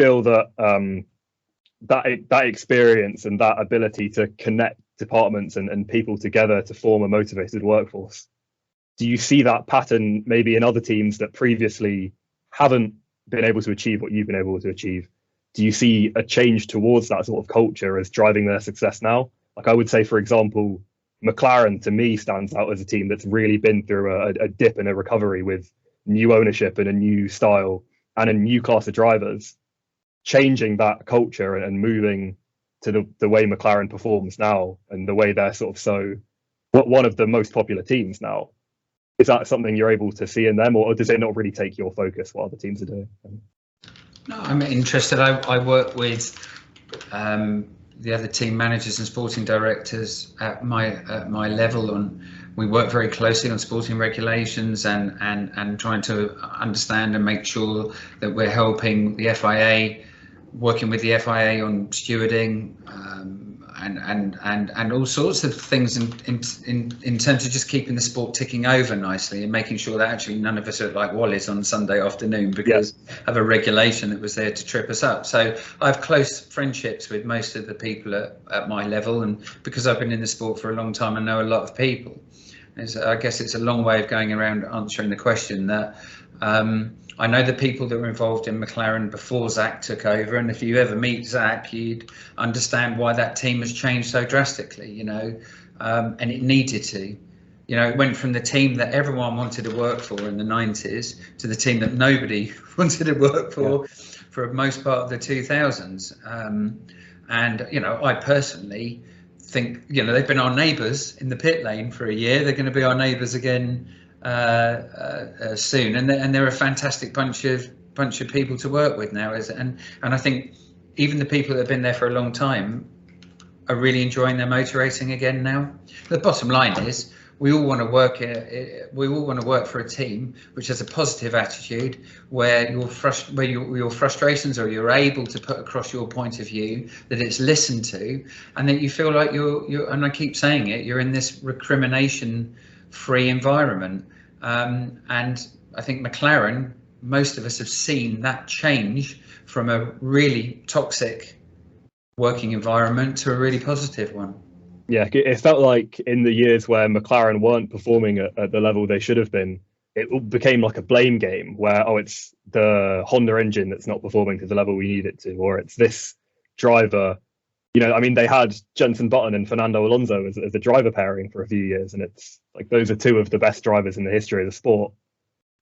feel that that experience and that ability to connect departments and people together to form a motivated workforce, do you see that pattern maybe in other teams that previously haven't been able to achieve what you've been able to achieve? Do you see a change towards that sort of culture as driving their success now? Like, I would say, for example, McLaren to me stands out as a team that's really been through a dip and a recovery with new ownership and a new style and a new class of drivers, changing that culture and moving to the way McLaren performs now and the way they're sort of one of the most popular teams now. Is that something you're able to see in them, or does it not really take your focus what other teams are doing? No, I'm interested. I work with the other team managers and sporting directors at my level, and we work very closely on sporting regulations and trying to understand and make sure that we're helping the FIA, working with the FIA on stewarding and all sorts of things in terms of just keeping the sport ticking over nicely and making sure that actually none of us are like Wallis on Sunday afternoon because of a regulation that was there to trip us up. So I have close friendships with most of the people at my level, and because I've been in the sport for a long time, I know a lot of people. I guess it's a long way of going around answering the question that I know the people that were involved in McLaren before Zak took over, and if you ever meet Zak, you'd understand why that team has changed so drastically, and it needed to. It went from the team that everyone wanted to work for in the 90s to the team that nobody wanted to work for most part of the 2000s. And I personally think, they've been our neighbours in the pit lane for a year. They're going to be our neighbours again soon, and they're a fantastic bunch of people to work with now. And I think even the people that have been there for a long time are really enjoying their motor racing again now. The bottom line is we all want to work for a team which has a positive attitude, where your frustrations, or you're able to put across your point of view, that it's listened to, and that you feel like you're and I keep saying it, you're in this recrimination free environment, and I think McLaren, most of us have seen that change from a really toxic working environment to a really positive one. Yeah, it felt like in the years where McLaren weren't performing at the level they should have been, it became like a blame game where, it's the Honda engine that's not performing to the level we need it to, or it's this driver. They had Jenson Button and Fernando Alonso as a driver pairing for a few years, and it's like those are two of the best drivers in the history of the sport.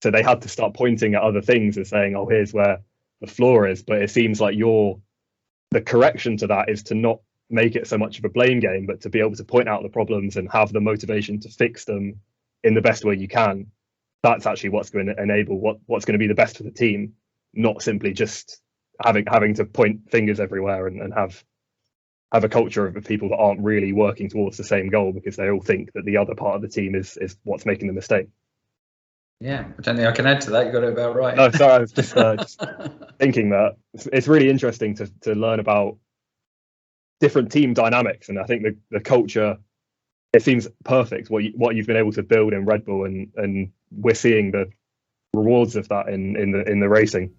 So they had to start pointing at other things and saying, here's where the flaw is. But it seems like the correction to that is to not make it so much of a blame game, but to be able to point out the problems and have the motivation to fix them in the best way you can. That's actually what's going to enable what's going to be the best for the team, not simply just having to point fingers everywhere and have a culture of people that aren't really working towards the same goal because they all think that the other part of the team is what's making the mistake. Yeah, I don't think I can add to that. You got it about right. No, sorry, I was just thinking that it's really interesting to learn about different team dynamics, and I think the culture, it seems perfect what you've been able to build in Red Bull, and we're seeing the rewards of that in the racing.